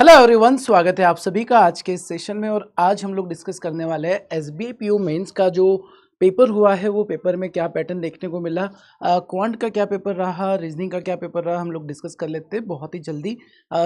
Hello everyone, स्वागत है आप सभी का आज के इस सेशन में। और आज हम लोग डिस्कस करने वाले हैं एसबीआई पीओ मेंस का जो पेपर हुआ है वो पेपर में क्या पैटर्न देखने को मिला, क्वांट का क्या पेपर रहा, रीजनिंग का क्या पेपर रहा, हम लोग डिस्कस कर लेते हैं बहुत ही जल्दी।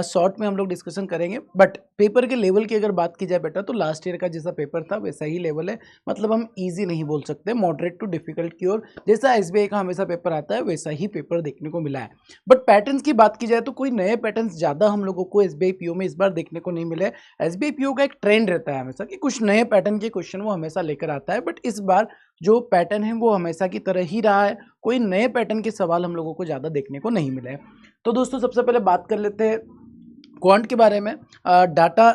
शॉर्ट में हम लोग डिस्कशन करेंगे, बट पेपर के लेवल की अगर बात की जाए बेटा तो लास्ट ईयर का जैसा पेपर था वैसा ही लेवल है। मतलब हम ईजी नहीं बोल सकते, मॉडरेट टू डिफिकल्ट की ओर जैसा एसबीआई का हमेशा पेपर आता है वैसा ही पेपर देखने को मिला है। बट पैटर्न्स की बात की जाए तो कोई नए पैटर्न्स ज़्यादा हम लोगों को एसबीआई पीओ में इस बार देखने को नहीं मिले। एसबीआई पीओ का एक ट्रेंड रहता है हमेशा कि कुछ नए पैटर्न के क्वेश्चन वो हमेशा लेकर आता है, बट इस बार जो पैटर्न है वो हमेशा की तरह ही रहा है। कोई नए पैटर्न के सवाल हम लोगों को ज़्यादा देखने को नहीं मिले। तो दोस्तों सबसे पहले बात कर लेते हैं क्वांट के बारे में, डाटा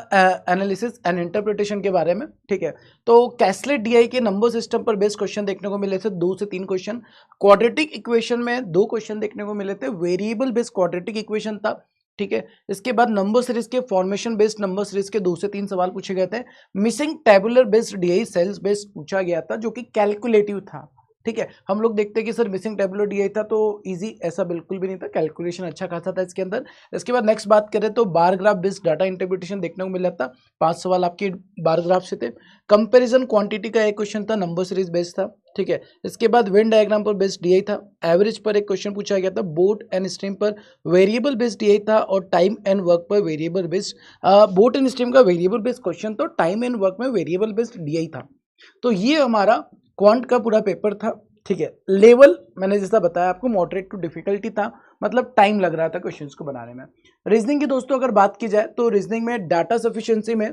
एनालिसिस एंड इंटरप्रिटेशन के बारे में। ठीक है, तो कैसलेट डीआई के नंबर सिस्टम पर बेस्ड क्वेश्चन देखने को मिले थे 2 से 3 क्वेश्चन। क्वाड्रेटिक इक्वेशन में 2 क्वेश्चन देखने को मिले थे, वेरिएबल बेस्ड क्वाड्रेटिक इक्वेशन था। ठीक है, इसके बाद नंबर सीरीज के फॉर्मेशन बेस्ड नंबर सीरीज के 2 से 3 सवाल पूछे गए थे। Missing tabular based DI sales based पूछा गया था जो कि कैलकुलेटिव था। ठीक है, हम लोग देखते हैं कि सर मिसिंग टेबुलर डीआई था तो इजी, ऐसा बिल्कुल भी नहीं था, कैलकुलेशन अच्छा खासा था इसके अंदर। इसके बाद नेक्स्ट बात करें तो bar graph based data interpretation देखने को मिला था। 5 सवाल आपके बार ग्राफ से थे। कंपैरिजन क्वांटिटी का एक क्वेश्चन था, नंबर सीरीज बेस्ड था। ठीक है, इसके बाद वेन डायग्राम पर बेस्ड डीआई था। एवरेज पर एक क्वेश्चन पूछा गया था। बोट एंड स्ट्रीम पर वेरिएबल बेस्ड डीआई था और टाइम एंड वर्क पर variable based, boat and stream का वेरिएबल बेस्ड क्वेश्चन तो टाइम एंड वर्क में वेरिएबल बेस्ड डीआई था। तो ये हमारा क्वांट का पूरा पेपर था। ठीक है, लेवल मैंने जैसा बताया आपको मॉडरेट टू डिफिकल्टी था, मतलब टाइम लग रहा था क्वेश्चंस को बनाने में। रीजनिंग की दोस्तों अगर बात की जाए तो रीजनिंग में डाटा सफिशिएंसी में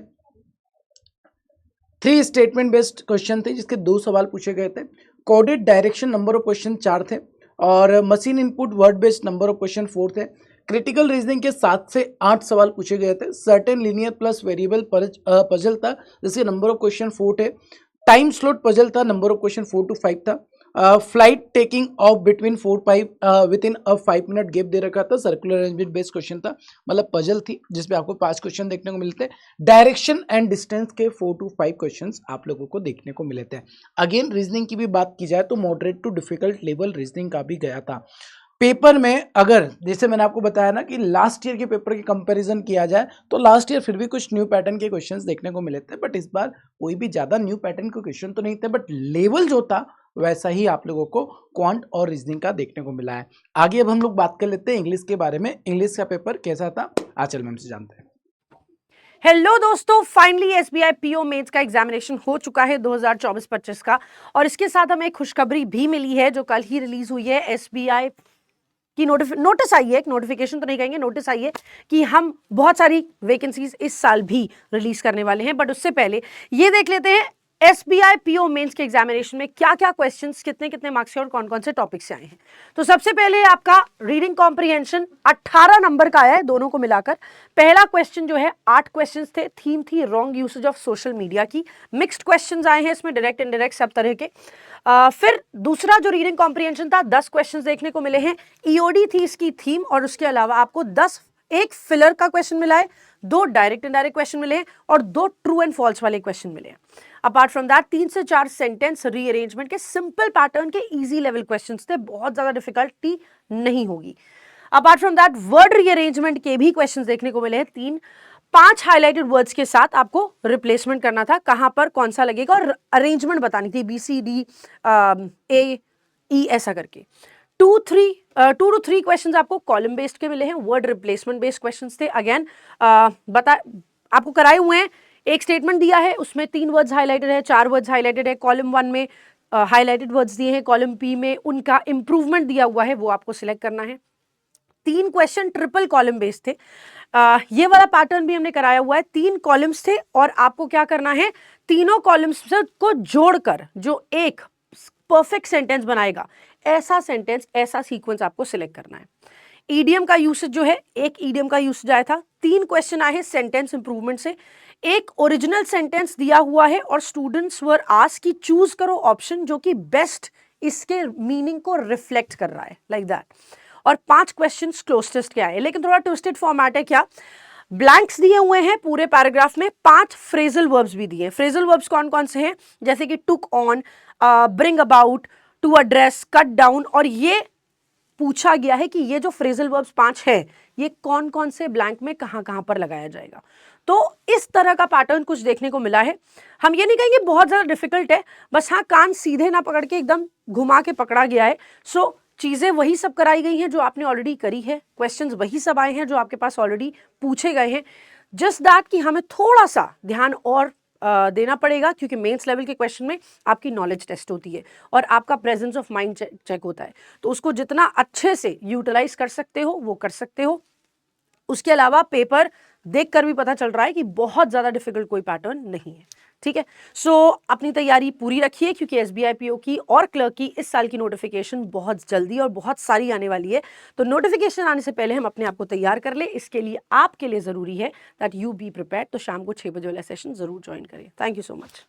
3 स्टेटमेंट बेस्ड क्वेश्चन थे जिसके 2 सवाल पूछे गए थे। Coded direction number of question 4 थे और machine input word based number of question 4 थे। क्रिटिकल रीजनिंग के 7 से 8 सवाल पूछे गए थे। Certain linear plus variable puzzle था जिसके नंबर ऑफ क्वेश्चन 4 थे। टाइम स्लॉट पजल था, नंबर ऑफ क्वेश्चन 4 to 5 था। Flight taking off between 4-5 within a 5 minute gap दे रखा था। सर्कुलर अरेंजमेंट बेस्ड क्वेश्चन था, मतलब पजल थी जिसपे आपको 5 क्वेश्चन देखने को मिलते हैं। डायरेक्शन एंड डिस्टेंस के 4 to 5 क्वेश्चन आप लोगों को देखने को मिले थे। अगेन रीजनिंग की भी बात की जाए तो moderate to difficult level reasoning का भी गया था। पेपर में अगर जैसे मैंने आपको बताया ना कि लास्ट ईयर के पेपर की कंपैरिजन किया जाए तो लास्ट ईयर फिर भी कुछ न्यू पैटर्न के क्वेश्चंस देखने को मिले थे, बट इस बार कोई भी ज़्यादा न्यू पैटर्न के क्वेश्चन तो नहीं थे, बट लेवल जो था वैसा ही आप लोगों को क्वांट और रीजनिंग का देखने को मिला है। आगे अब हम लोग बात कर लेते हैं इंग्लिश के बारे में। इंग्लिश का पेपर कैसा था आंचल मैम से जानते हैं। हेलो दोस्तों, फाइनली एसबीआई पीओ मेंस का एग्जामिनेशन हो चुका है 2024-25 का। और इसके साथ हमें खुशखबरी भी मिली है जो कल ही रिलीज हुई है। एसबीआई की नोटिस आई है, एक नोटिफिकेशन तो नहीं कहेंगे, नोटिस आई है कि हम बहुत सारी वैकेंसीज इस साल भी रिलीज करने वाले हैं। बट उससे पहले ये देख लेते हैं एसबीआई पीओ मेंस के एग्जामिनेशन में क्या क्या क्वेश्चंस कितने कितने मार्क्स के और कौन कौन से टॉपिक से आए हैं। तो सबसे पहले आपका रीडिंग कॉम्प्रिहेंशन 18 नंबर का आया है दोनों को मिलाकर। पहला क्वेश्चन जो है 8 क्वेश्चंस थे, थीम थी wrong usage of social media की। मिक्स्ड क्वेश्चंस आए हैं इसमें, डायरेक्ट इनडायरेक्ट सब तरह के। फिर दूसरा जो रीडिंग कॉम्प्रिहेंशन था 10 क्वेश्चंस देखने को मिले हैं। ईओडी थी इसकी थीम और उसके अलावा आपको 10 एक फिलर का क्वेश्चन मिला है, 2 डायरेक्ट इनडायरेक्ट क्वेश्चन मिले हैं और 2 ट्रू एंड फॉल्स वाले क्वेश्चन मिले हैं। अपार्ट फ्रॉम दैट 3 से 4 सेंटेंस रीअरेंजमेंट के सिंपल पैटर्न के इजी लेवल क्वेश्चंस थे, बहुत ज्यादा डिफिकल्टी नहीं होगी। Apart from that word rearrangement के भी क्वेश्चंस देखने को मिले हैं 3। 5 हाईलाइटेड वर्ड्स के साथ आपको रिप्लेसमेंट करना था, कहां पर कौन सा लगेगा और अरेंजमेंट बतानी थी, BCD AE ऐसा करके। 2 to 3 क्वेश्चंस आपको कॉलम बेस्ड के मिले हैं, वर्ड रिप्लेसमेंट बेस्ड क्वेश्चंस थे। अगेन आपको कराए हुए हैं, एक स्टेटमेंट दिया है उसमें 3 वर्ड्स हाईलाइटेड है, 4 वर्ड्स हाईलाइटेड है। कॉलम 1 में हाईलाइटेड वर्ड्स दिए हैं, कॉलम P में उनका इंप्रूवमेंट दिया हुआ है, वो आपको सिलेक्ट करना है। 3 क्वेश्चन ट्रिपल कॉलम बेस्ड थे। ये वाला पैटर्न भी हमने कराया हुआ है। 3 कॉलम्स थे और आपको क्या करना है, तीनों कॉलम्स को जोड़कर जो एक परफेक्ट सेंटेंस बनाएगा ऐसा सेंटेंस, ऐसा सीक्वेंस आपको सिलेक्ट करना है। ईडियम का यूसेज जो है, एक ईडियम का यूसेज आया था। 3 क्वेश्चन आए हैं सेंटेंस इंप्रूवमेंट से। एक ओरिजिनल सेंटेंस दिया हुआ है और स्टूडेंट्स वर आस्क्ड कि चूज करो ऑप्शन जो कि बेस्ट इसके मीनिंग को रिफ्लेक्ट कर रहा है, लाइक दैट। और 5 क्वेश्चन क्लोज टेस्ट के आए, लेकिन थोड़ा ट्विस्टेड फॉर्मेट है। क्या ब्लैंक्स दिए हुए हैं पूरे पैराग्राफ में, 5 फ्रेजल वर्ब्स भी दिए हैं। फ्रेजल वर्ब्स कौन कौन से हैं, जैसे कि took on, bring about, to address, cut down. और ये पूछा गया है कि ये जो फ्रेजल वर्ब्स 5 है ये कौन कौन से ब्लैंक में कहाँ कहाँ पर लगाया जाएगा। तो इस तरह का पैटर्न कुछ देखने को मिला है। हम ये नहीं कहेंगे बहुत ज़्यादा डिफिकल्ट है, बस हाँ कान सीधे ना पकड़ के एकदम घुमा के पकड़ा गया है। सो चीज़ें वही सब कराई गई हैं जो आपने ऑलरेडी करी है, क्वेश्चंस वही सब आए हैं जो आपके पास ऑलरेडी पूछे गए हैं। जस्ट दैट कि हमें थोड़ा सा ध्यान और देना पड़ेगा, क्योंकि मेंस लेवल के क्वेश्चन में आपकी नॉलेज टेस्ट होती है और आपका प्रेजेंस ऑफ माइंड चेक होता है। तो उसको जितना अच्छे से यूटिलाइज कर सकते हो वो कर सकते हो। उसके अलावा पेपर देखकर भी पता चल रहा है कि बहुत ज़्यादा डिफिकल्ट कोई पैटर्न नहीं है। ठीक है, सो अपनी तैयारी पूरी रखिए, क्योंकि एसबीआई पीओ की और क्लर्क की इस साल की नोटिफिकेशन बहुत जल्दी और बहुत सारी आने वाली है। तो नोटिफिकेशन आने से पहले हम अपने आप को तैयार कर ले। इसके लिए आपके लिए ज़रूरी है दैट यू बी प्रिपेयर्ड। तो शाम को 6 बजे वाला सेशन ज़रूर ज्वाइन करें। Thank you so much.